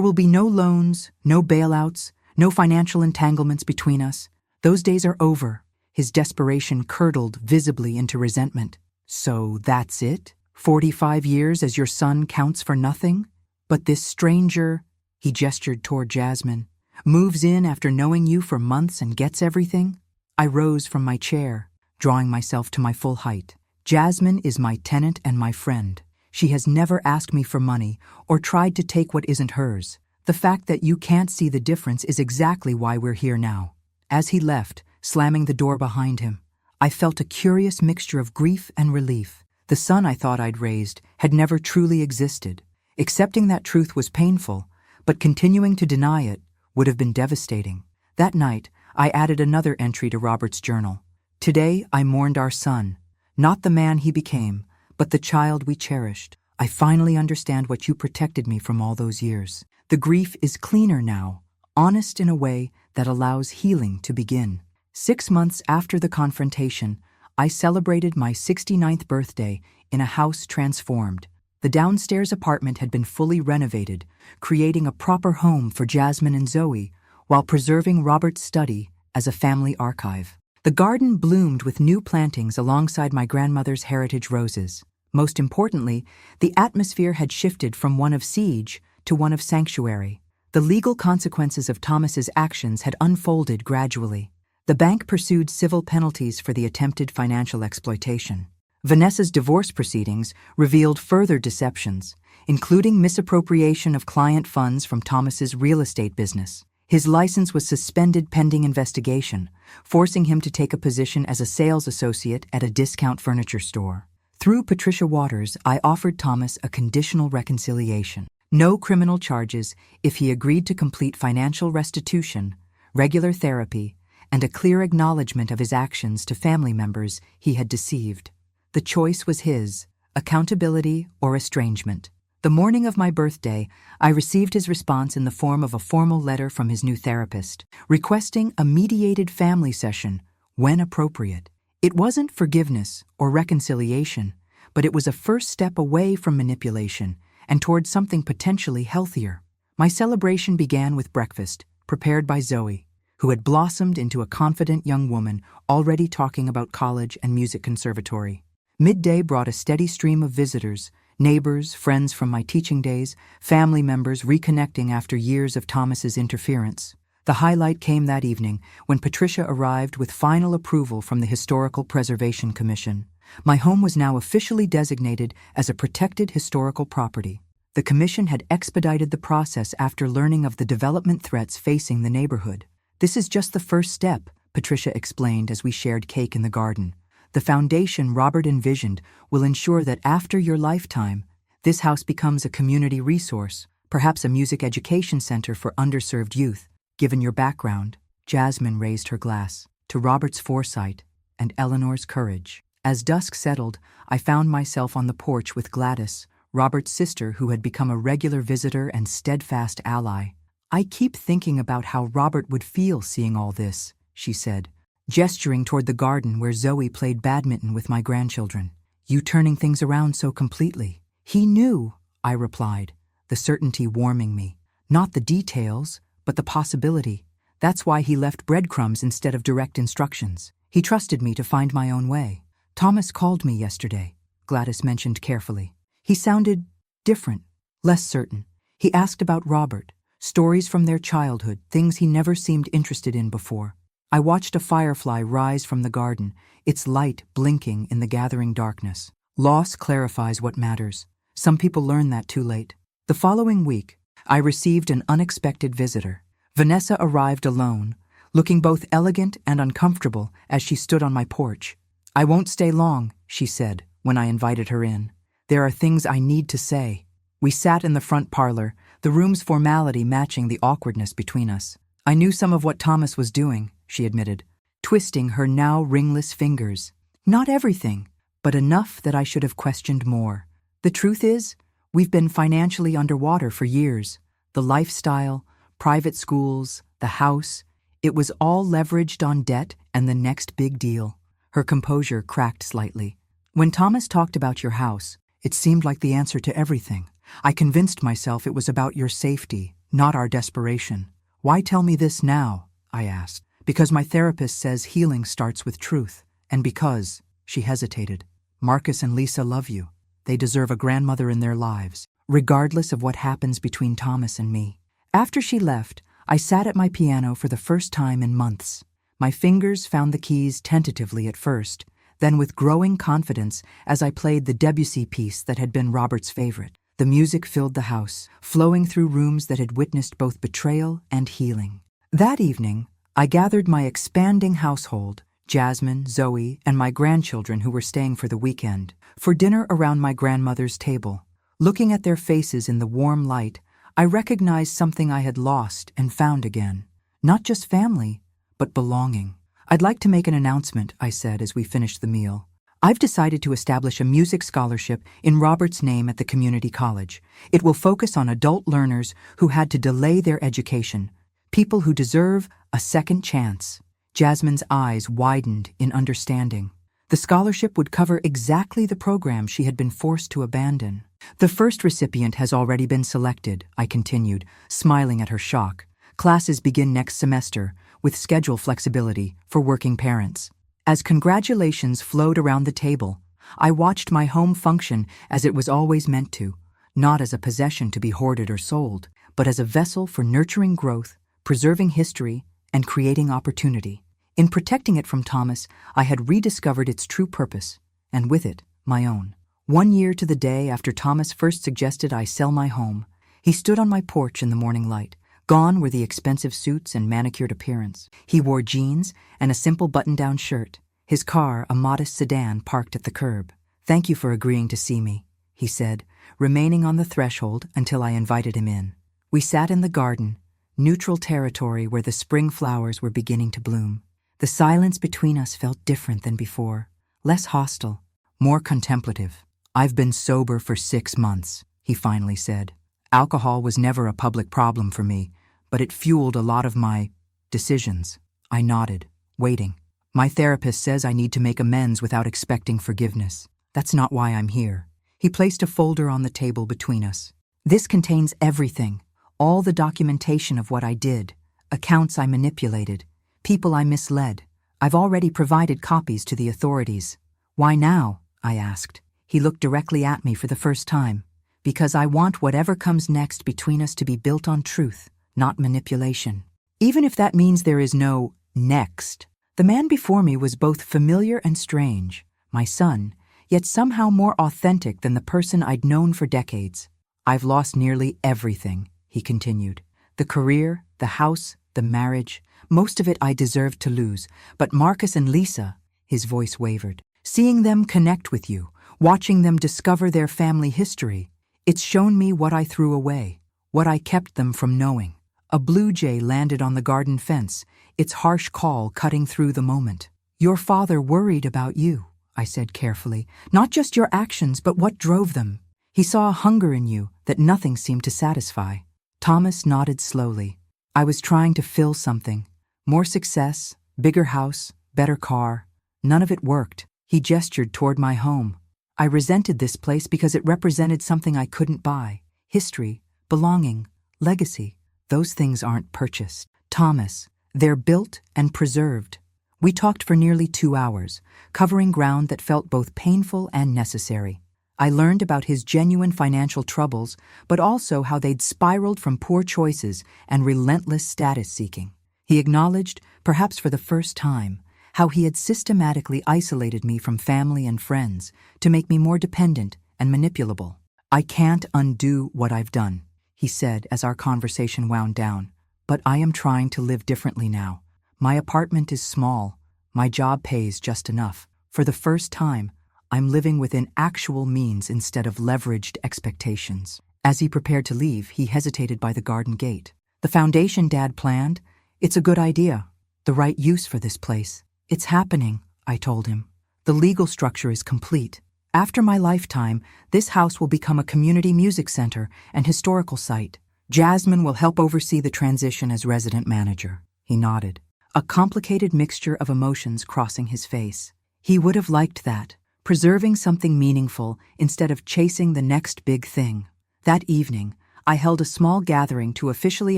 will be no loans, no bailouts, no financial entanglements between us. Those days are over." His desperation curdled visibly into resentment. "So that's it? 45 years as your son counts for nothing? But this stranger," he gestured toward Jasmine, "moves in after knowing you for months and gets everything?" I rose from my chair, drawing myself to my full height. "Jasmine is my tenant and my friend. She has never asked me for money or tried to take what isn't hers. The fact that you can't see the difference is exactly why we're here now." As he left, slamming the door behind him, I felt a curious mixture of grief and relief. The son I thought I'd raised had never truly existed. Accepting that truth was painful, but continuing to deny it would have been devastating. That night, I added another entry to Robert's journal. "Today I mourned our son, not the man he became, but the child we cherished. I finally understand what you protected me from all those years. The grief is cleaner now, honest in a way that allows healing to begin." 6 months after the confrontation, I celebrated my 69th birthday in a house transformed. The downstairs apartment had been fully renovated, creating a proper home for Jasmine and Zoe, while preserving Robert's study as a family archive. The garden bloomed with new plantings alongside my grandmother's heritage roses. Most importantly, the atmosphere had shifted from one of siege to one of sanctuary. The legal consequences of Thomas's actions had unfolded gradually. The bank pursued civil penalties for the attempted financial exploitation. Vanessa's divorce proceedings revealed further deceptions, including misappropriation of client funds from Thomas's real estate business. His license was suspended pending investigation, forcing him to take a position as a sales associate at a discount furniture store. Through Patricia Waters, I offered Thomas a conditional reconciliation. No criminal charges if he agreed to complete financial restitution, regular therapy, and a clear acknowledgement of his actions to family members he had deceived. The choice was his: accountability or estrangement. The morning of my birthday, I received his response in the form of a formal letter from his new therapist, requesting a mediated family session when appropriate. It wasn't forgiveness or reconciliation, but it was a first step away from manipulation and towards something potentially healthier. My celebration began with breakfast, prepared by Zoe, who had blossomed into a confident young woman already talking about college and music conservatory. Midday brought a steady stream of visitors, neighbors, friends from my teaching days, family members reconnecting after years of Thomas's interference. The highlight came that evening when Patricia arrived with final approval from the Historical Preservation Commission. My home was now officially designated as a protected historical property. The commission had expedited the process after learning of the development threats facing the neighborhood. "This is just the first step," Patricia explained as we shared cake in the garden. "The foundation Robert envisioned will ensure that after your lifetime, this house becomes a community resource, perhaps a music education center for underserved youth. Given your background," Jasmine raised her glass, "to Robert's foresight and Eleanor's courage." As dusk settled, I found myself on the porch with Gladys, Robert's sister who had become a regular visitor and steadfast ally. "I keep thinking about how Robert would feel seeing all this," she said, gesturing toward the garden where Zoe played badminton with my grandchildren. "You turning things around so completely." "He knew," I replied, the certainty warming me. "Not the details, but the possibility. That's why he left breadcrumbs instead of direct instructions. He trusted me to find my own way." "Thomas called me yesterday," Gladys mentioned carefully. "He sounded different, less certain. He asked about Robert. Stories from their childhood, things he never seemed interested in before." I watched a firefly rise from the garden, its light blinking in the gathering darkness. Loss clarifies what matters. Some people learn that too late. The following week, I received an unexpected visitor. Vanessa arrived alone, looking both elegant and uncomfortable as she stood on my porch. "I won't stay long," she said when I invited her in. "There are things I need to say." We sat in the front parlor, the room's formality matching the awkwardness between us. "I knew some of what Thomas was doing," she admitted, twisting her now ringless fingers. "Not everything, but enough that I should have questioned more. The truth is, we've been financially underwater for years. The lifestyle, private schools, the house, it was all leveraged on debt and the next big deal." Her composure cracked slightly. When Thomas talked about your house, it seemed like the answer to everything. I convinced myself it was about your safety, not our desperation. Why tell me this now? I asked. Because my therapist says healing starts with truth, and because, she hesitated, Marcus and Lisa love you. They deserve a grandmother in their lives, regardless of what happens between Thomas and me. After she left, I sat at my piano for the first time in months. My fingers found the keys tentatively at first, then with growing confidence as I played the Debussy piece that had been Robert's favorite. The music filled the house, flowing through rooms that had witnessed both betrayal and healing. That evening, I gathered my expanding household, Jasmine, Zoe, and my grandchildren who were staying for the weekend, for dinner around my grandmother's table. Looking at their faces in the warm light, I recognized something I had lost and found again. Not just family, but belonging. I'd like to make an announcement, I said as we finished the meal. I've decided to establish a music scholarship in Robert's name at the community college. It will focus on adult learners who had to delay their education, people who deserve a second chance. Jasmine's eyes widened in understanding. The scholarship would cover exactly the program she had been forced to abandon. The first recipient has already been selected, I continued, smiling at her shock. Classes begin next semester, with schedule flexibility for working parents. As congratulations flowed around the table, I watched my home function as it was always meant to, not as a possession to be hoarded or sold, but as a vessel for nurturing growth, preserving history, and creating opportunity. In protecting it from Thomas, I had rediscovered its true purpose, and with it, my own. 1 year to the day after Thomas first suggested I sell my home, he stood on my porch in the morning light. Gone were the expensive suits and manicured appearance. He wore jeans and a simple button-down shirt, his car a modest sedan parked at the curb. "Thank you for agreeing to see me," he said, remaining on the threshold until I invited him in. We sat in the garden, neutral territory where the spring flowers were beginning to bloom. The silence between us felt different than before, less hostile, more contemplative. "I've been sober for 6 months," he finally said. "Alcohol was never a public problem for me, but it fueled a lot of my decisions." I nodded, waiting. "My therapist says I need to make amends without expecting forgiveness. That's not why I'm here." He placed a folder on the table between us. "This contains everything, all the documentation of what I did, accounts I manipulated, people I misled. I've already provided copies to the authorities." "Why now?" I asked. He looked directly at me for the first time. "Because I want whatever comes next between us to be built on truth, not manipulation. Even if that means there is no next." The man before me was both familiar and strange, my son, yet somehow more authentic than the person I'd known for decades. "I've lost nearly everything," he continued. "The career, the house, the marriage, most of it I deserved to lose. But Marcus and Lisa," his voice wavered, "seeing them connect with you, watching them discover their family history, it's shown me what I threw away, what I kept them from knowing." A blue jay landed on the garden fence, its harsh call cutting through the moment. "Your father worried about you," I said carefully. "Not just your actions, but what drove them. He saw a hunger in you that nothing seemed to satisfy." Thomas nodded slowly. "I was trying to fill something. More success, bigger house, better car. None of it worked." He gestured toward my home. "I resented this place because it represented something I couldn't buy. History, belonging, legacy. Those things aren't purchased. Thomas, they're built and preserved." We talked for nearly 2 hours, covering ground that felt both painful and necessary. I learned about his genuine financial troubles, but also how they'd spiraled from poor choices and relentless status seeking. He acknowledged, perhaps for the first time, how he had systematically isolated me from family and friends to make me more dependent and manipulable. "I can't undo what I've done," he said as our conversation wound down. "But I am trying to live differently now. My apartment is small. My job pays just enough. For the first time, I'm living within actual means instead of leveraged expectations." As he prepared to leave, he hesitated by the garden gate. "The foundation Dad planned? It's a good idea. The right use for this place. It's happening," I told him. "The legal structure is complete. After my lifetime, this house will become a community music center and historical site. Jasmine will help oversee the transition as resident manager." He nodded, a complicated mixture of emotions crossing his face. He would have liked that. preserving something meaningful instead of chasing the next big thing. That evening, I held a small gathering to officially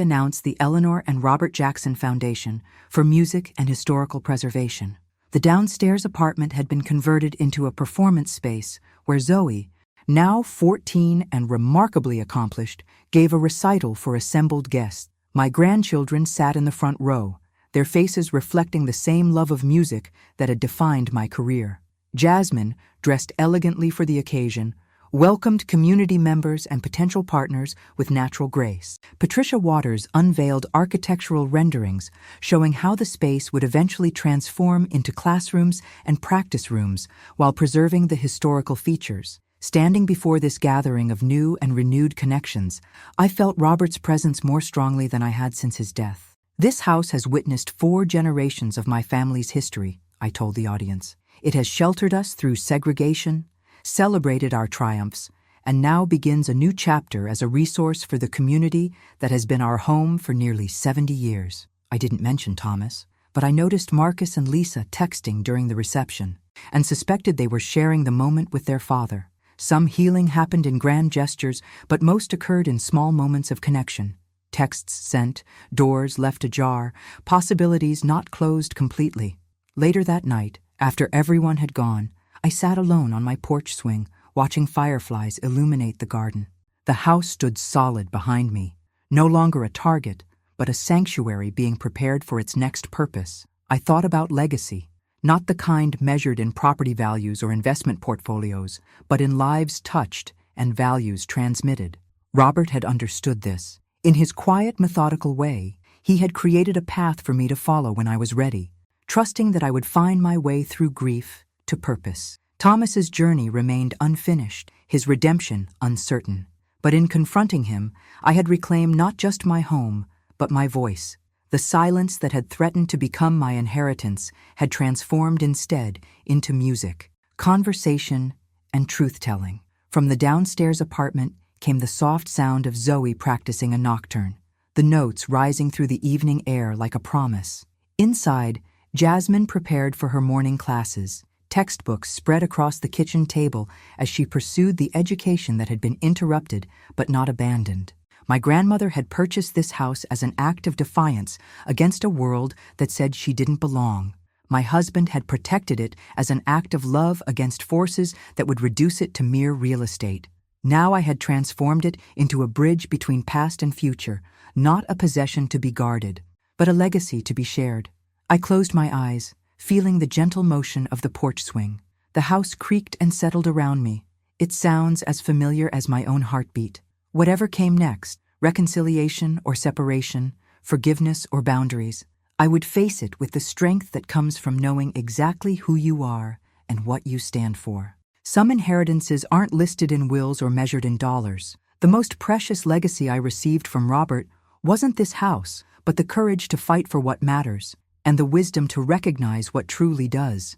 announce the Eleanor and Robert Jackson Foundation for Music and Historical Preservation. The downstairs apartment had been converted into a performance space where Zoe, now 14 and remarkably accomplished, gave a recital for assembled guests. My grandchildren sat in the front row, their faces reflecting the same love of music that had defined my career. Jasmine, dressed elegantly for the occasion, welcomed community members and potential partners with natural grace. Patricia Waters unveiled architectural renderings showing how the space would eventually transform into classrooms and practice rooms while preserving the historical features. Standing before this gathering of new and renewed connections, I felt Robert's presence more strongly than I had since his death. This house has witnessed 4 generations of my family's history, I told the audience. It has sheltered us through segregation, celebrated our triumphs, and now begins a new chapter as a resource for the community that has been our home for nearly 70 years. I didn't mention Thomas, but I noticed Marcus and Lisa texting during the reception and suspected they were sharing the moment with their father. Some healing happened in grand gestures, but most occurred in small moments of connection. Texts sent, doors left ajar, possibilities not closed completely. Later that night, after everyone had gone, I sat alone on my porch swing, watching fireflies illuminate the garden. The house stood solid behind me, no longer a target, but a sanctuary being prepared for its next purpose. I thought about legacy, not the kind measured in property values or investment portfolios, but in lives touched and values transmitted. Robert had understood this. In his quiet, methodical way, he had created a path for me to follow when I was ready, trusting that I would find my way through grief to purpose. Thomas's journey remained unfinished, his redemption uncertain. But in confronting him, I had reclaimed not just my home, but my voice. The silence that had threatened to become my inheritance had transformed instead into music, conversation, and truth-telling. From the downstairs apartment came the soft sound of Zoe practicing a nocturne, the notes rising through the evening air like a promise. Inside, Jasmine prepared for her morning classes, textbooks spread across the kitchen table as she pursued the education that had been interrupted but not abandoned. My grandmother had purchased this house as an act of defiance against a world that said she didn't belong. My husband had protected it as an act of love against forces that would reduce it to mere real estate. Now I had transformed it into a bridge between past and future, not a possession to be guarded, but a legacy to be shared. I closed my eyes, feeling the gentle motion of the porch swing. The house creaked and settled around me, its sounds as familiar as my own heartbeat. Whatever came next, reconciliation or separation, forgiveness or boundaries, I would face it with the strength that comes from knowing exactly who you are and what you stand for. Some inheritances aren't listed in wills or measured in dollars. The most precious legacy I received from Robert wasn't this house, but the courage to fight for what matters, and the wisdom to recognize what truly does.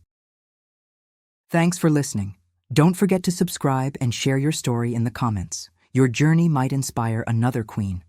Thanks for listening. Don't forget to subscribe and share your story in the comments. Your journey might inspire another queen.